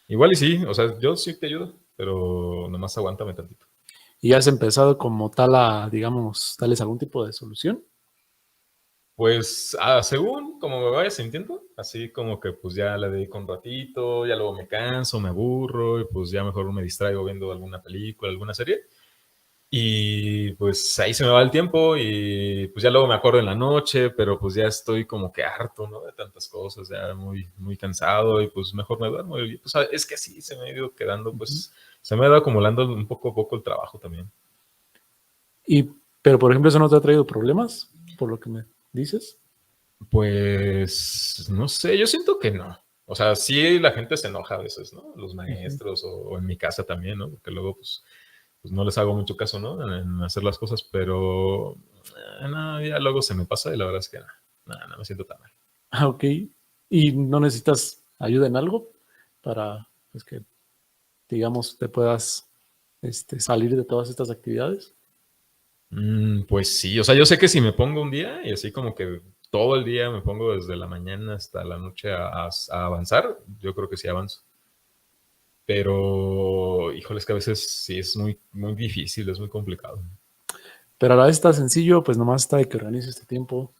Speaker 4: igual y sí, o sea, yo sí te ayudo, pero nomás aguántame tantito.
Speaker 5: ¿Y has empezado como tal a, digamos, darles algún tipo de solución?
Speaker 4: Pues, según como me vaya sintiendo, así como que pues ya le dedico un ratito, ya luego me canso, me aburro, y pues ya mejor me distraigo viendo alguna película, alguna serie. Y pues ahí se me va el tiempo y pues ya luego me acuerdo en la noche, pero pues ya estoy como que harto, ¿no? De tantas cosas, ya muy, muy cansado y pues mejor me duermo. Y pues es que así se me ha ido quedando, pues se me ha ido acumulando un poco a poco el trabajo también.
Speaker 5: Pero, por ejemplo, ¿eso no te ha traído problemas, por lo que me dices?
Speaker 4: Pues no sé, yo siento que no. O sea, sí la gente se enoja a veces, ¿no? Los maestros o en mi casa también, ¿no? Porque luego pues no les hago mucho caso, ¿no? En hacer las cosas, pero no, ya luego se me pasa y la verdad es que no me siento tan mal.
Speaker 5: Ah, ok. ¿Y no necesitas ayuda en algo para pues, que, digamos, te puedas salir de todas estas actividades?
Speaker 4: Pues sí, o sea, yo sé que si me pongo un día y así como que todo el día me pongo desde la mañana hasta la noche a avanzar, yo creo que sí avanzo. Pero, híjole, es que a veces sí es muy, muy difícil, es muy complicado.
Speaker 5: Pero a la vez está sencillo, pues nomás está de que organices este tiempo.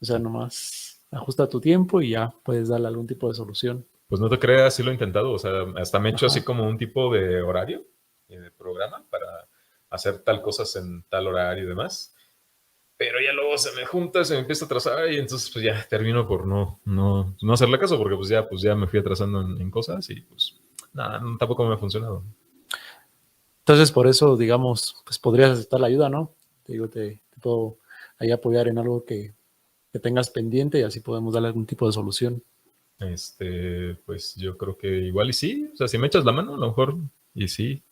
Speaker 5: O sea, nomás ajusta tu tiempo y ya puedes darle algún tipo de solución.
Speaker 4: Pues no te creas, sí lo he intentado, o sea, hasta me he hecho
Speaker 5: Ajá.
Speaker 4: así como un tipo de horario, de programa para hacer tal cosas en tal horario y demás, pero ya luego se me junta, se me empieza a atrasar y entonces pues ya termino por no hacerle caso porque pues ya me fui atrasando en cosas y pues nada, tampoco me ha funcionado.
Speaker 5: Entonces, por eso, digamos, pues podrías aceptar la ayuda, ¿no? Te digo, te puedo ahí apoyar en algo que tengas pendiente y así podemos darle algún tipo de solución.
Speaker 4: Pues yo creo que igual y sí, o sea, si me echas la mano, a lo mejor, y sí,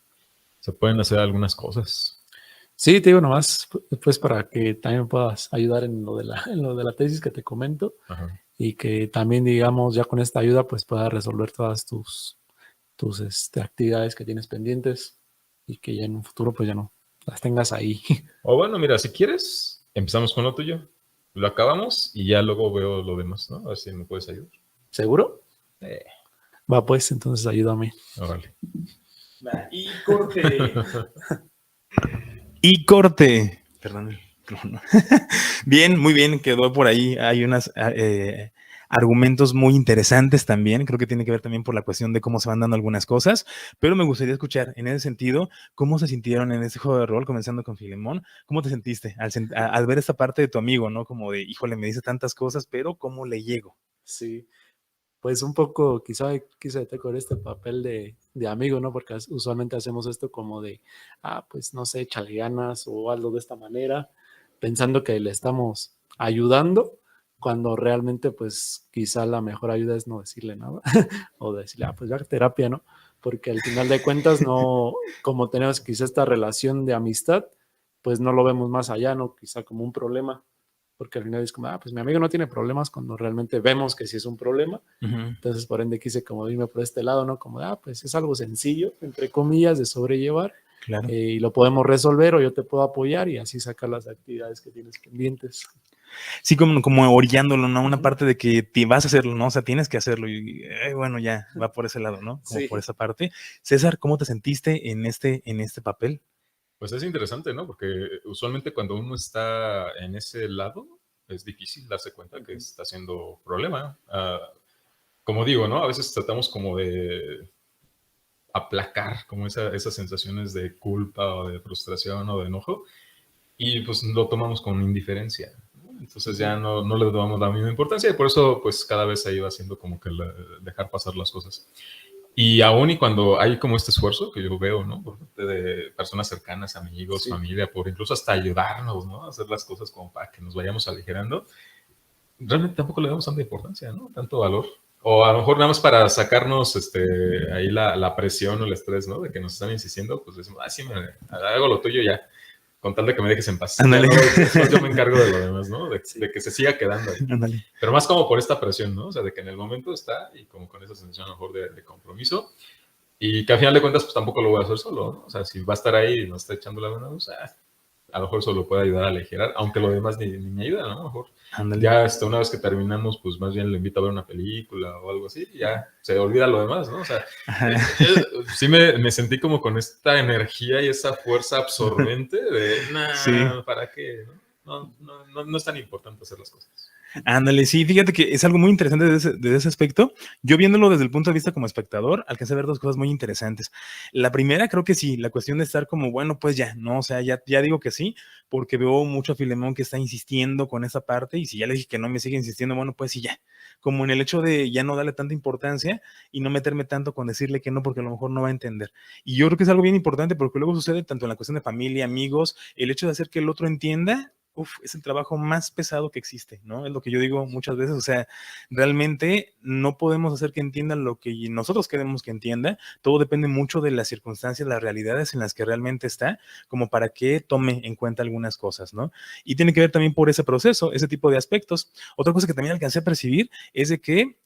Speaker 4: se pueden hacer algunas cosas.
Speaker 5: Sí, te digo nomás, pues para que también puedas ayudar en lo de la tesis que te comento.
Speaker 4: Ajá.
Speaker 5: Y que también, digamos, ya con esta ayuda, pues puedas resolver todas tus actividades que tienes pendientes y que ya en un futuro, pues ya no las tengas ahí.
Speaker 4: O bueno, mira, si quieres, empezamos con lo tuyo, lo acabamos y ya luego veo lo demás, ¿no? A ver si me puedes ayudar.
Speaker 5: ¿Seguro?
Speaker 4: Eh,
Speaker 5: Va, pues, entonces ayúdame.
Speaker 4: Órale.
Speaker 1: Y corte. Y corte. Perdón el micrófono. Bien, muy bien, quedó por ahí. Hay unos argumentos muy interesantes también. Creo que tiene que ver también por la cuestión de cómo se van dando algunas cosas. Pero me gustaría escuchar en ese sentido cómo se sintieron en ese juego de rol, comenzando con Filemón. ¿Cómo te sentiste al ver esta parte de tu amigo, ¿no? Como de, híjole, me dice tantas cosas, pero ¿cómo le llego?
Speaker 5: Sí, pues un poco quizá quise meter con este papel de amigo, ¿no? Porque usualmente hacemos esto como de, pues no sé, échale ganas o algo de esta manera, pensando que le estamos ayudando, cuando realmente pues quizá la mejor ayuda es no decirle nada o decirle, pues ya terapia, ¿no? Porque al final de cuentas no, como tenemos quizá esta relación de amistad, pues no lo vemos más allá, ¿no? Quizá como un problema, porque al final es como, pues mi amigo no tiene problemas cuando realmente vemos que sí es un problema. Entonces, por ende, quise como irme por este lado, ¿no? Como, pues es algo sencillo, entre comillas, de sobrellevar.
Speaker 1: Claro.
Speaker 5: Y lo podemos resolver o yo te puedo apoyar y así sacar las actividades que tienes pendientes.
Speaker 1: Sí, como orillándolo, ¿no? Una parte de que te vas a hacerlo, ¿no? O sea, tienes que hacerlo y bueno, ya va por ese lado, ¿no? Como
Speaker 5: Sí.
Speaker 1: por esa parte. César, ¿cómo te sentiste en este papel?
Speaker 4: Pues es interesante, ¿no? Porque usualmente cuando uno está en ese lado, es difícil darse cuenta que está siendo problema. Como digo, ¿no? A veces tratamos como de aplacar como esas sensaciones de culpa o de frustración o de enojo y pues lo tomamos con indiferencia, ¿no? Entonces ya no le damos la misma importancia y por eso pues cada vez se iba haciendo como que dejar pasar las cosas. Y aún y cuando hay como este esfuerzo que yo veo, ¿no? Por parte de personas cercanas, amigos,
Speaker 5: Sí.
Speaker 4: familia, por incluso hasta ayudarnos, ¿no? A hacer las cosas como para que nos vayamos aligerando, realmente tampoco le damos tanta importancia, ¿no? Tanto valor. O a lo mejor nada más para sacarnos ahí la presión o el estrés, ¿no? De que nos están insistiendo, pues decimos, sí, hago lo tuyo ya, con tal de que me dejes en paz.
Speaker 1: Ándale.
Speaker 4: Ya, después yo me encargo de lo demás, ¿no? De que se siga quedando ahí.
Speaker 1: Ándale.
Speaker 4: Pero más como por esta presión, ¿no? O sea, de que en el momento está y como con esa sensación a lo mejor de compromiso y que al final de cuentas pues tampoco lo voy a hacer solo, ¿no? O sea, si va a estar ahí y no está echando la mano, pues, a lo mejor eso lo puede ayudar a aligerar, aunque lo demás ni me ayuda, ¿no? A lo mejor
Speaker 1: Ándale.
Speaker 4: ya una vez que terminamos, pues más bien le invito a ver una película o algo así, y ya se olvida lo demás, ¿no? O sea, sí me sentí como con esta energía y esa fuerza absorbente de,
Speaker 1: Sí.
Speaker 4: ¿para qué? No es tan importante hacer las cosas.
Speaker 1: Ándale, sí, fíjate que es algo muy interesante desde ese aspecto. Yo viéndolo desde el punto de vista como espectador, alcancé a ver dos cosas muy interesantes. La primera, creo que sí, la cuestión de estar como, bueno, pues ya, ¿no? O sea, ya digo que sí, porque veo mucho a Filemón que está insistiendo con esa parte, y si ya le dije que no me sigue insistiendo, bueno, pues sí, ya. Como en el hecho de ya no darle tanta importancia y no meterme tanto con decirle que no, porque a lo mejor no va a entender. Y yo creo que es algo bien importante, porque luego sucede tanto en la cuestión de familia, amigos, el hecho de hacer que el otro entienda, es el trabajo más pesado que existe, ¿no? Es lo que yo digo muchas veces, o sea, realmente no podemos hacer que entiendan lo que nosotros queremos que entienda, todo depende mucho de las circunstancias, las realidades en las que realmente está, como para que tome en cuenta algunas cosas, ¿no? Y tiene que ver también por ese proceso, ese tipo de aspectos. Otra cosa que también alcancé a percibir es de que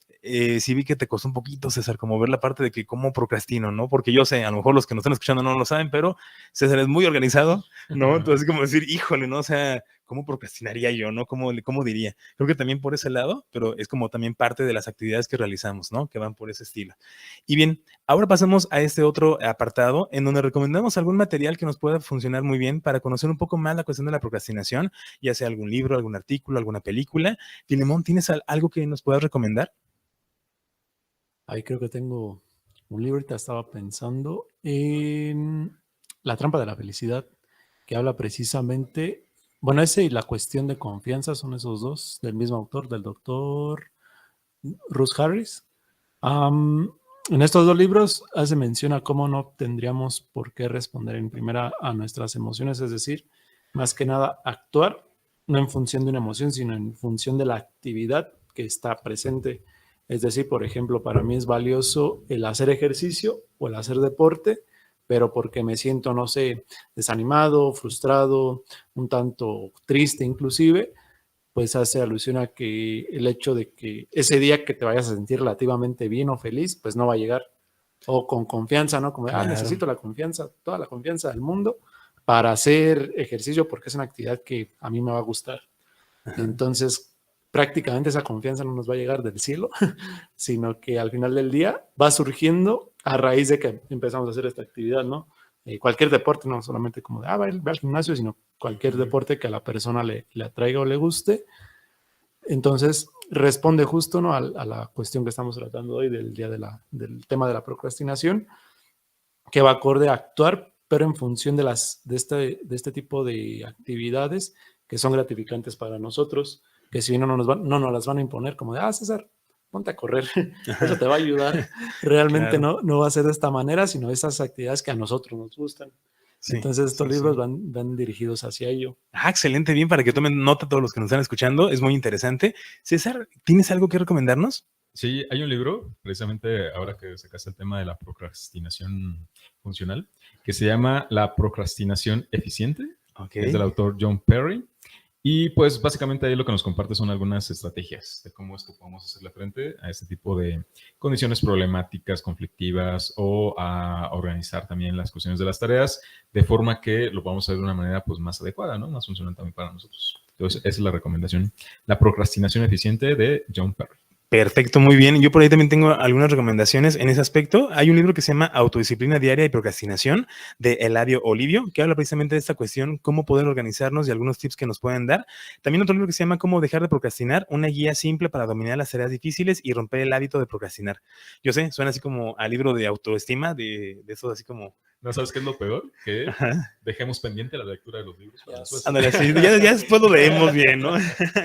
Speaker 1: sí vi que te costó un poquito, César, como ver la parte de que cómo procrastino, ¿no? Porque yo sé, a lo mejor los que nos están escuchando no lo saben, pero César es muy organizado, ¿no? Entonces, como decir, híjole, ¿no? O sea, ¿cómo procrastinaría yo, no? ¿Cómo diría? Creo que también por ese lado, pero es como también parte de las actividades que realizamos, ¿no? Que van por ese estilo. Y bien, ahora pasamos a este otro apartado en donde recomendamos algún material que nos pueda funcionar muy bien para conocer un poco más la cuestión de la procrastinación, ya sea algún libro, algún artículo, alguna película. Filemón, ¿tienes algo que nos puedas recomendar?
Speaker 5: Ahí creo que tengo un libro, ahorita estaba pensando en La trampa de la felicidad, que habla precisamente, bueno, ese y la cuestión de confianza son esos dos, del mismo autor, del doctor Russ Harris. En estos dos libros hace mención a cómo no tendríamos por qué responder en primera a nuestras emociones, es decir, más que nada actuar no en función de una emoción, sino en función de la actividad que está presente. Es decir, por ejemplo, para mí es valioso el hacer ejercicio o el hacer deporte, pero porque me siento, no sé, desanimado, frustrado, un tanto triste inclusive, pues hace alusión a que el hecho de que ese día que te vayas a sentir relativamente bien o feliz, pues no va a llegar. O con confianza, ¿no? Como,
Speaker 1: Claro.
Speaker 5: necesito la confianza, toda la confianza del mundo para hacer ejercicio porque es una actividad que a mí me va a gustar.
Speaker 1: Ajá.
Speaker 5: Entonces, prácticamente esa confianza no nos va a llegar del cielo, sino que al final del día va surgiendo a raíz de que empezamos a hacer esta actividad, ¿no? Cualquier deporte, no solamente como de, va al gimnasio, sino cualquier deporte que a la persona le atraiga o le guste. Entonces, responde justo, ¿no? a la cuestión que estamos tratando hoy del del tema de la procrastinación, que va acorde a actuar, pero en función de este tipo de actividades que son gratificantes para nosotros, que si no nos las van a imponer como de, César, ponte a correr, eso te va a ayudar. Realmente
Speaker 1: Claro.
Speaker 5: no va a ser de esta manera, sino esas actividades que a nosotros nos gustan.
Speaker 1: Sí,
Speaker 5: Entonces estos
Speaker 1: sí,
Speaker 5: libros
Speaker 1: sí.
Speaker 5: van dirigidos hacia ello.
Speaker 1: Excelente, bien, para que tomen nota todos los que nos están escuchando, es muy interesante. César, ¿tienes algo que recomendarnos?
Speaker 4: Sí, hay un libro, precisamente ahora que sacaste el tema de la procrastinación funcional, que se llama La procrastinación eficiente.
Speaker 1: Okay.
Speaker 4: Es del autor John Perry. Y pues básicamente ahí lo que nos comparte son algunas estrategias de cómo es que podemos hacerle frente a este tipo de condiciones problemáticas, conflictivas, o a organizar también las cuestiones de las tareas de forma que lo podamos hacer de una manera pues más adecuada, ¿no? Más funcional también para nosotros. Entonces esa es la recomendación. La procrastinación eficiente de John Perry.
Speaker 1: Perfecto, muy bien. Yo por ahí también tengo algunas recomendaciones en ese aspecto. Hay un libro que se llama Autodisciplina Diaria y Procrastinación de Eladio Olivio, que habla precisamente de esta cuestión, cómo poder organizarnos y algunos tips que nos pueden dar. También otro libro que se llama Cómo dejar de procrastinar, una guía simple para dominar las tareas difíciles y romper el hábito de procrastinar. Yo sé, suena así como al libro de autoestima, de eso así como...
Speaker 4: ¿No sabes qué es lo peor? Que
Speaker 1: Ajá.
Speaker 4: dejemos pendiente la lectura de los libros para después.
Speaker 1: Ándale, sí, ya después lo leemos bien, ¿no?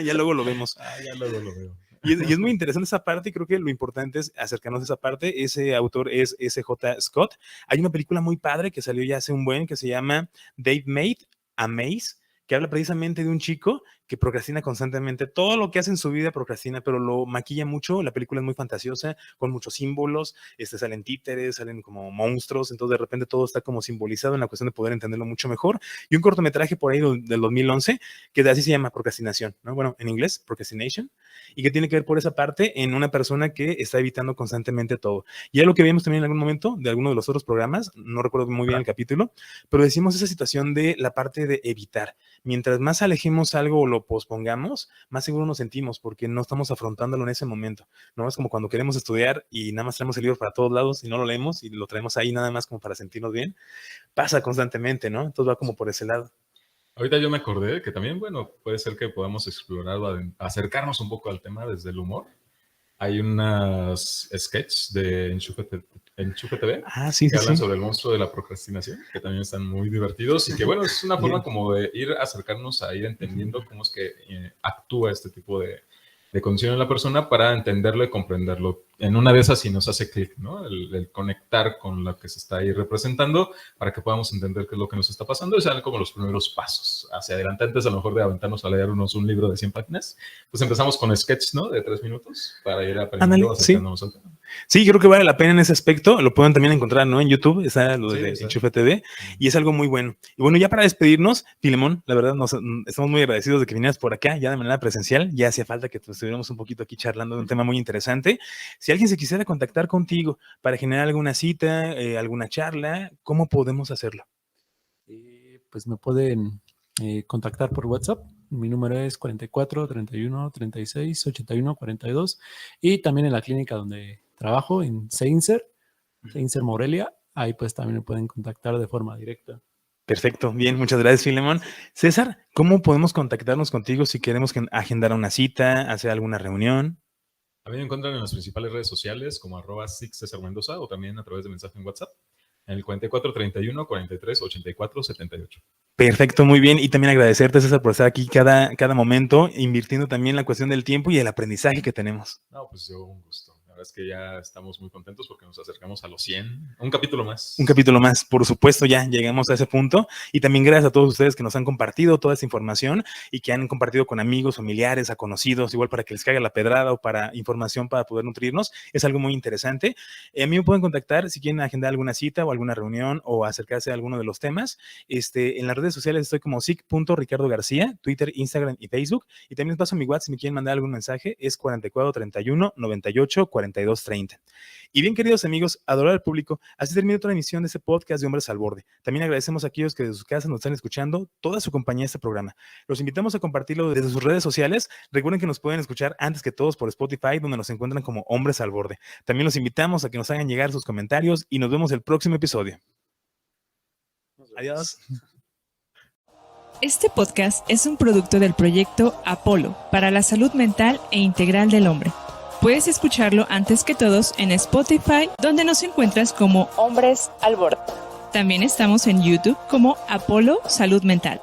Speaker 1: Ya luego lo vemos.
Speaker 4: Ya luego lo veo.
Speaker 1: Y es muy interesante esa parte, y creo que lo importante es acercarnos a esa parte. Ese autor es S.J. Scott. Hay una película muy padre que salió ya hace un buen, que se llama Dave Made a Maze, que habla precisamente de un chico que procrastina constantemente. Todo lo que hace en su vida procrastina, pero lo maquilla mucho. La película es muy fantasiosa, con muchos símbolos. Salen títeres, salen como monstruos. Entonces, de repente, todo está como simbolizado en la cuestión de poder entenderlo mucho mejor. Y un cortometraje por ahí del 2011, que así se llama Procrastinación, ¿no? Bueno, en inglés, Procrastination, y que tiene que ver por esa parte en una persona que está evitando constantemente todo. Y es lo que vimos también en algún momento de alguno de los otros programas, no recuerdo muy bien el capítulo, pero decimos esa situación de la parte de evitar. Mientras más alejemos algo o lo pospongamos, más seguro nos sentimos porque no estamos afrontándolo en ese momento, ¿no? Es como cuando queremos estudiar y nada más traemos el libro para todos lados y no lo leemos y lo traemos ahí nada más como para sentirnos bien. Pasa constantemente, ¿no? Entonces va como por ese lado.
Speaker 4: Ahorita yo me acordé que también, bueno, puede ser que podamos explorar o acercarnos un poco al tema desde el humor. Hay unas sketches de Enchufe TV que hablan sobre el monstruo de la procrastinación, que también están muy divertidos y que, bueno, es una forma como de ir acercarnos a ir entendiendo cómo es que actúa este tipo de condición en la persona para entenderlo y comprenderlo. En una de esas sí nos hace clic, ¿no? El conectar con lo que se está ahí representando para que podamos entender qué es lo que nos está pasando y sean como los primeros pasos hacia adelante. Antes a lo mejor de aventarnos a leernos un libro de 100 páginas, pues empezamos con sketches, ¿no? De 3 minutos para ir aprendiendo, acercándonos al tema.
Speaker 1: Sí, creo que vale la pena en ese aspecto. Lo pueden también encontrar, ¿no? En YouTube, está lo de Enchufe TV, y es algo muy bueno. Y bueno, ya para despedirnos, Filemón, la verdad, estamos muy agradecidos de que vinieras por acá, ya de manera presencial. Ya hacía falta que estuviéramos un poquito aquí charlando de un tema muy interesante. Si alguien se quisiera contactar contigo para generar alguna cita, alguna charla, ¿cómo podemos hacerlo?
Speaker 5: Pues me pueden contactar por WhatsApp. Mi número es 44 31 36 81 42. Y también en la clínica donde trabajo, en Seinser Morelia, ahí pues también me pueden contactar de forma directa.
Speaker 1: Perfecto, bien, muchas gracias, Filemón. César, ¿cómo podemos contactarnos contigo si queremos agendar una cita, hacer alguna reunión?
Speaker 4: A mí me encuentran en las principales redes sociales como @César Mendoza o también a través de mensaje en WhatsApp en el 44 31 43 84 78.
Speaker 1: Perfecto, muy bien. Y también agradecerte, César, por estar aquí cada momento, invirtiendo también la cuestión del tiempo y el aprendizaje que tenemos.
Speaker 4: No, pues yo un gusto. La verdad es que ya estamos muy contentos porque nos acercamos a los 100. Un capítulo más.
Speaker 1: Un capítulo más, por supuesto, ya llegamos a ese punto. Y también gracias a todos ustedes que nos han compartido toda esta información y que han compartido con amigos, familiares, a conocidos, igual para que les caiga la pedrada o para información para poder nutrirnos. Es algo muy interesante. A mí me pueden contactar si quieren agendar alguna cita o alguna reunión o acercarse a alguno de los temas. En las redes sociales estoy como sic.ricardogarcía, Twitter, Instagram y Facebook. Y también les paso mi WhatsApp si me quieren mandar algún mensaje. Es 44 31 98 42 30. Y bien, queridos amigos, adorar al público, así termina otra emisión de este podcast de Hombres al Borde. También agradecemos a aquellos que desde sus casas nos están escuchando, toda su compañía en este programa. Los invitamos a compartirlo desde sus redes sociales. Recuerden que nos pueden escuchar antes que todos por Spotify, donde nos encuentran como Hombres al Borde. También los invitamos a que nos hagan llegar sus comentarios y nos vemos el próximo episodio. Adiós.
Speaker 2: Este podcast es un producto del proyecto Apolo para la salud mental e integral del hombre. Puedes escucharlo antes que todos en Spotify, donde nos encuentras como Hombres al Borde. También estamos en YouTube como Apolo Salud Mental.